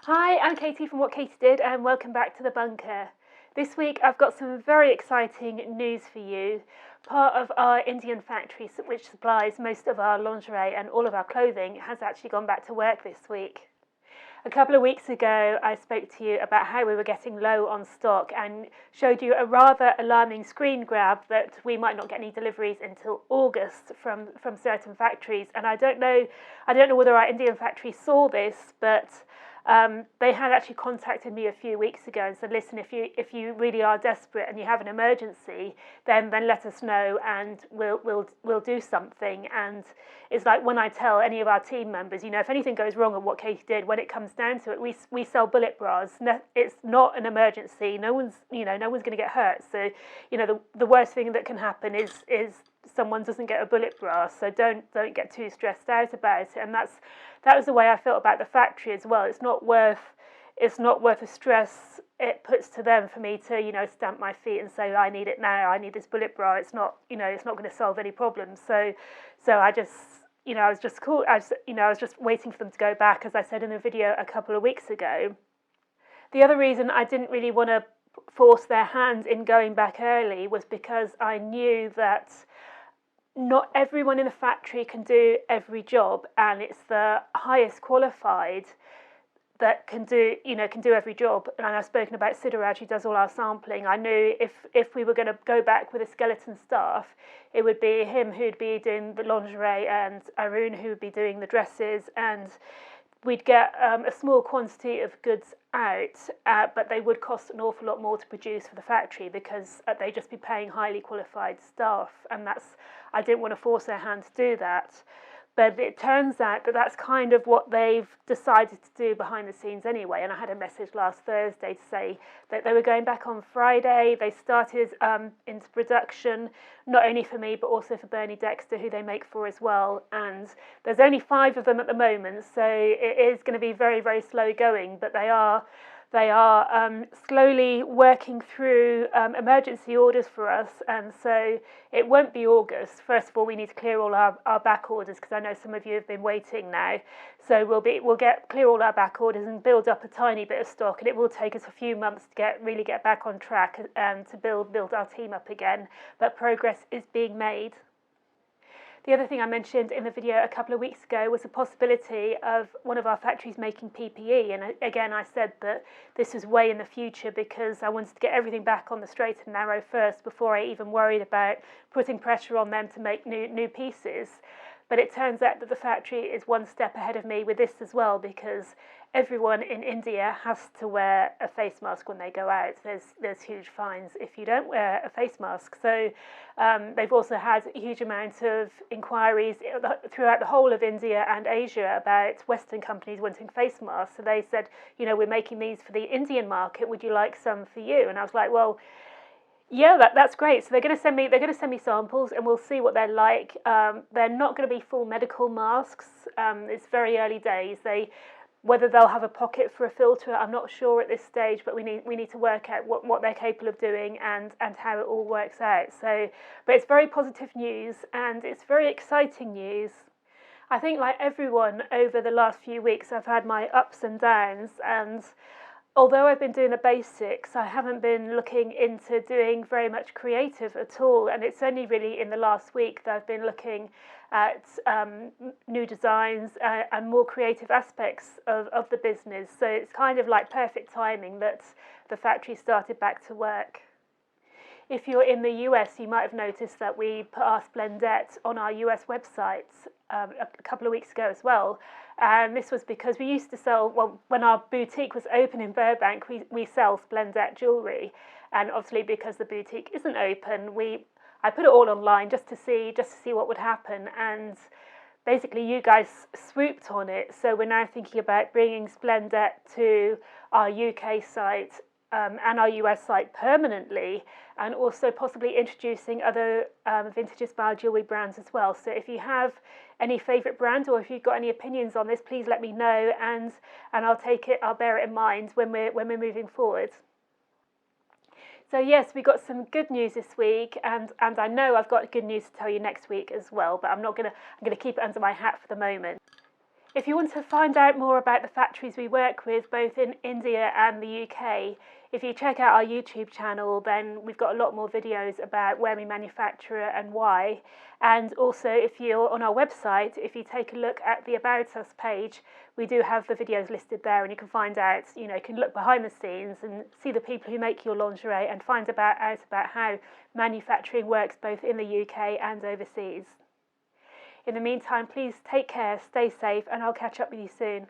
Hi, I'm Katie from What Katie Did, and welcome back to the bunker. This week I've got some very exciting news for you. Part of our Indian factory, which supplies most of our lingerie and all of our clothing, has actually gone back to work this week. A couple of weeks ago, I spoke to you about how we were getting low on stock and showed you a rather alarming screen grab that we might not get any deliveries until August from certain factories. And I don't know whether our Indian factory saw this, but they had actually contacted me a few weeks ago and said, listen, if you really are desperate and you have an emergency, then let us know and we'll do something. And it's like when I tell any of our team members, if anything goes wrong at What Katie Did, when it comes down to it, we sell bullet bras. It's not an emergency. No one's going to get hurt. So the worst thing that can happen is someone doesn't get a bullet bra. So don't get too stressed out about it. And that was the way I felt about the factory as well. It's not worth the stress it puts to them for me to stamp my feet and say I need it now. I need this bullet bra. It's not going to solve any problems. So I just I was just cool. I was just waiting for them to go back, as I said in the video a couple of weeks ago. The other reason I didn't really want to force their hand in going back early was because I knew that not everyone in the factory can do every job, and it's the highest qualified that can do every job. And I've spoken about Siddharaj, who does all our sampling. I knew if we were going to go back with a skeleton staff, it would be him who'd be doing the lingerie and Arun who would be doing the dresses, and we'd get a small quantity of goods out, but they would cost an awful lot more to produce for the factory because they'd just be paying highly qualified staff, and I didn't want to force their hand to do that. But it turns out that that's kind of what they've decided to do behind the scenes anyway. And I had a message last Thursday to say that they were going back on Friday. They started into production, not only for me, but also for Bernie Dexter, who they make for as well. And there's only 5 of them at the moment, so it is going to be very, very slow going. But they are slowly working through emergency orders for us, and so it won't be August. First of all, we need to clear all our back orders, because I know some of you have been waiting now. So we'll clear all our back orders and build up a tiny bit of stock, and it will take us a few months to really get back on track and to build our team up again. But progress is being made. The other thing I mentioned in the video a couple of weeks ago was the possibility of one of our factories making PPE. And again, I said that this was way in the future because I wanted to get everything back on the straight and narrow first before I even worried about putting pressure on them to make new pieces. But it turns out that the factory is one step ahead of me with this as well, because everyone in India has to wear a face mask when they go out. There's huge fines if you don't wear a face mask. So they've also had a huge amount of inquiries throughout the whole of India and Asia about Western companies wanting face masks. So they said, we're making these for the Indian market. Would you like some for you? And I was like, well, yeah, that's great. So they're going to send me samples, and we'll see what they're like. They're not going to be full medical masks. It's very early days. Whether they'll have a pocket for a filter, I'm not sure at this stage. But we need to work out what they're capable of doing and how it all works out. But it's very positive news, and it's very exciting news. I think, like everyone over the last few weeks, I've had my ups and downs, and although I've been doing the basics, I haven't been looking into doing very much creative at all. And it's only really in the last week that I've been looking at new designs and more creative aspects of the business. So it's kind of like perfect timing that the factory started back to work. If you're in the US, you might have noticed that we put our Splendor on our US website a couple of weeks ago as well. And this was because we used to sell, when our boutique was open in Burbank, we sell Splendor jewellery. And obviously because the boutique isn't open, I put it all online just to see what would happen. And basically you guys swooped on it. So we're now thinking about bringing Splendor to our UK site and our US site permanently, and also possibly introducing other vintage inspired jewellery brands as well. So if you have any favourite brand, or if you've got any opinions on this, please let me know, and I'll bear it in mind when we're moving forward. So yes, we got some good news this week, and I know I've got good news to tell you next week as well, but I'm gonna keep it under my hat for the moment. If you want to find out more about the factories we work with, both in India and the UK, if you check out our YouTube channel, then we've got a lot more videos about where we manufacture and why. And also, if you're on our website, if you take a look at the About Us page, we do have the videos listed there, and you can find out, you can look behind the scenes and see the people who make your lingerie and find out about how manufacturing works both in the UK and overseas. In the meantime, please take care, stay safe, and I'll catch up with you soon.